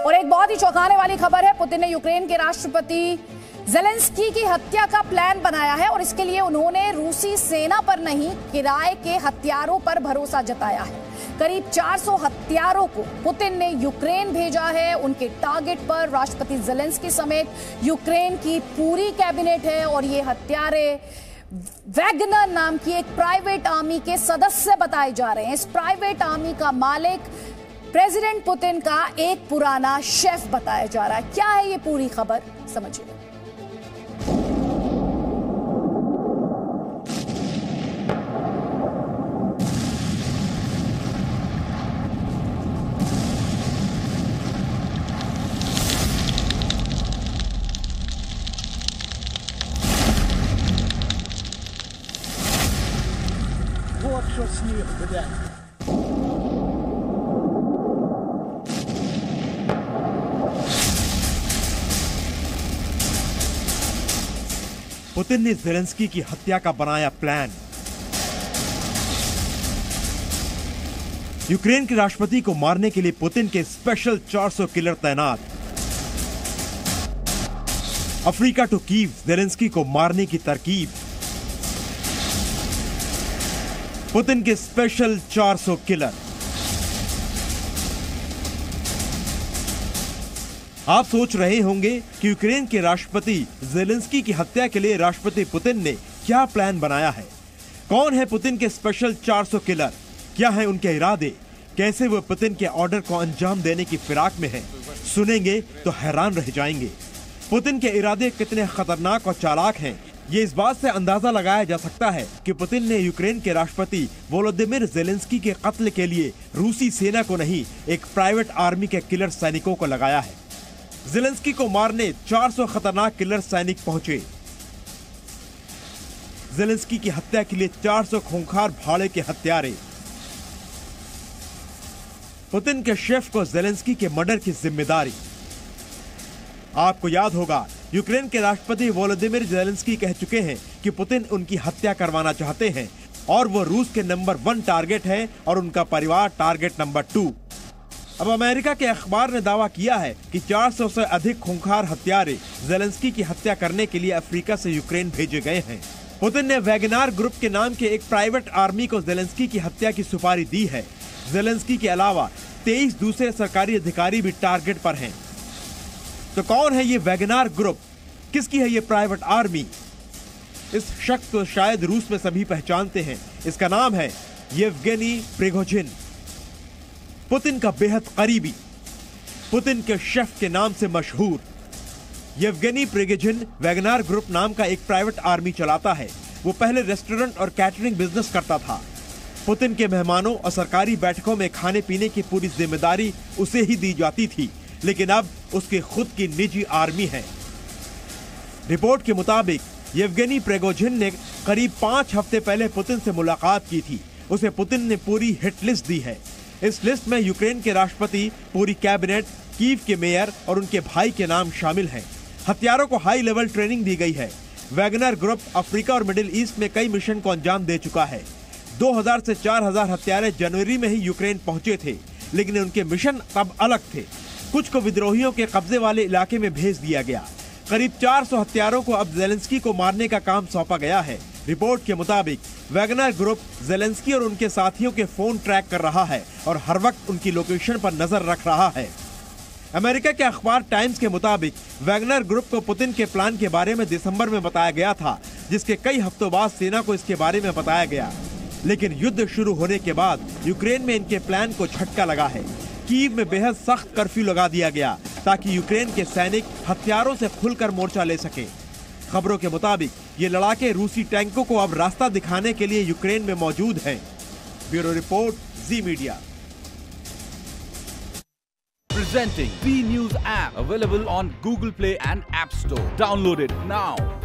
और एक बहुत ही चौंकाने वाली खबर है, पुतिन ने यूक्रेन के राष्ट्रपति ज़ेलेंस्की की हत्या का प्लान बनाया है और इसके लिए उन्होंने रूसी सेना पर नहीं, किराए के हथियारों पर भरोसा जताया है। करीब 400 हथियारों को पुतिन ने यूक्रेन भेजा है। उनके टारगेट पर राष्ट्रपति ज़ेलेंस्की समेत यूक्रेन की पूरी कैबिनेट है और ये हथियारे वैगनर नाम की एक प्राइवेट आर्मी के सदस्य बताए जा रहे हैं। इस प्राइवेट आर्मी का मालिक प्रेसिडेंट पुतिन का एक पुराना शेफ बताया जा रहा है। क्या है ये पूरी खबर, समझिए। Вот что с них, блядь. पुतिन ने ज़ेलेंस्की की हत्या का बनाया प्लान। यूक्रेन के राष्ट्रपति को मारने के लिए पुतिन के स्पेशल 400 किलर तैनात। अफ्रीका टू कीव ज़ेलेंस्की को मारने की तरकीब। पुतिन के स्पेशल 400 किलर। आप सोच रहे होंगे कि यूक्रेन के राष्ट्रपति ज़ेलेंस्की की हत्या के लिए राष्ट्रपति पुतिन ने क्या प्लान बनाया है। कौन है पुतिन के स्पेशल 400 किलर, क्या है उनके इरादे, कैसे वो पुतिन के ऑर्डर को अंजाम देने की फिराक में हैं। सुनेंगे तो हैरान रह जाएंगे। पुतिन के इरादे कितने खतरनाक और चालाक हैं, ये इस बात से अंदाजा लगाया जा सकता है कि पुतिन ने यूक्रेन के राष्ट्रपति वोलोदिमिर ज़ेलेंस्की के कत्ल के लिए रूसी सेना को नहीं, एक प्राइवेट आर्मी के किलर सैनिकों को लगाया है। ज़ेलेंस्की को मारने 400 खतरनाक किलर सैनिक पहुंचे। ज़ेलेंस्की की हत्या के लिए 400 खूंखार भाड़े के हत्यारे। पुतिन के शेफ को ज़ेलेंस्की के मर्डर की जिम्मेदारी। आपको याद होगा, यूक्रेन के राष्ट्रपति वोलोदिमिर ज़ेलेंस्की कह चुके हैं कि पुतिन उनकी हत्या करवाना चाहते हैं और वो रूस के नंबर 1 टारगेट है और उनका परिवार टारगेट नंबर 2। अब अमेरिका के अखबार ने दावा किया है कि 400 से अधिक खूंखार हत्यारे ज़ेलेंस्की की हत्या करने के लिए अफ्रीका से यूक्रेन भेजे गए हैं। पुतिन ने वैगनर ग्रुप के नाम के एक प्राइवेट आर्मी को ज़ेलेंस्की की हत्या की सुपारी दी है। ज़ेलेंस्की के अलावा 23 दूसरे सरकारी अधिकारी भी टारगेट पर हैं। तो कौन है ये वैगनर ग्रुप, किसकी है ये प्राइवेट आर्मी? इस शख्स को शायद रूस में सभी पहचानते हैं। इसका नाम है येवगेनी प्रिगोजिन, पुतिन का बेहद करीबी, पुतिन के शेफ के नाम से मशहूर। येवगेनी प्रिगोजिन वैगनर ग्रुप नाम का एक प्राइवेट आर्मी चलाता है। वो पहले रेस्टोरेंट और कैटरिंग बिजनेस करता था। पुतिन के मेहमानों और सरकारी बैठकों में खाने पीने की पूरी जिम्मेदारी उसे ही दी जाती थी, लेकिन अब उसकी खुद की निजी आर्मी है। रिपोर्ट के मुताबिक येवगेनी प्रिगोजिन ने करीब 5 हफ्ते पहले पुतिन से मुलाकात की थी। उसे पुतिन ने पूरी हिट लिस्ट दी है। इस लिस्ट में यूक्रेन के राष्ट्रपति, पूरी कैबिनेट, कीव के मेयर और उनके भाई के नाम शामिल हैं। हथियारों को हाई लेवल ट्रेनिंग दी गई है। वैगनर ग्रुप अफ्रीका और मिडिल ईस्ट में कई मिशन को अंजाम दे चुका है। 2000 से 4000 हत्यारे जनवरी में ही यूक्रेन पहुंचे थे, लेकिन उनके मिशन तब अलग थे। कुछ को विद्रोहियों के कब्जे वाले इलाके में भेज दिया गया। करीब 400 हत्यारों को अब ज़ेलेंस्की को मारने का काम सौंपा गया है। रिपोर्ट के मुताबिक वैगनर ग्रुप ज़ेलेंस्की और उनके साथियों के फोन ट्रैक कर रहा है और हर वक्त उनकी लोकेशन पर नजर रख रहा है। अमेरिका के अखबार टाइम्स के मुताबिक वैगनर ग्रुप को पुतिन के प्लान के बारे में दिसंबर में बताया गया था, जिसके कई हफ्तों बाद सेना को इसके बारे में बताया गया। लेकिन युद्ध शुरू होने के बाद यूक्रेन में इनके प्लान को झटका लगा है। कीव में बेहद सख्त कर्फ्यू लगा दिया गया ताकि यूक्रेन के सैनिक हथियारों से खुलकर मोर्चा ले सके। खबरों के मुताबिक ये लड़ाके रूसी टैंकों को अब रास्ता दिखाने के लिए यूक्रेन में मौजूद हैं। Bureau report, ji media. Presenting B News app, available on Google Play and App Store. Download it now.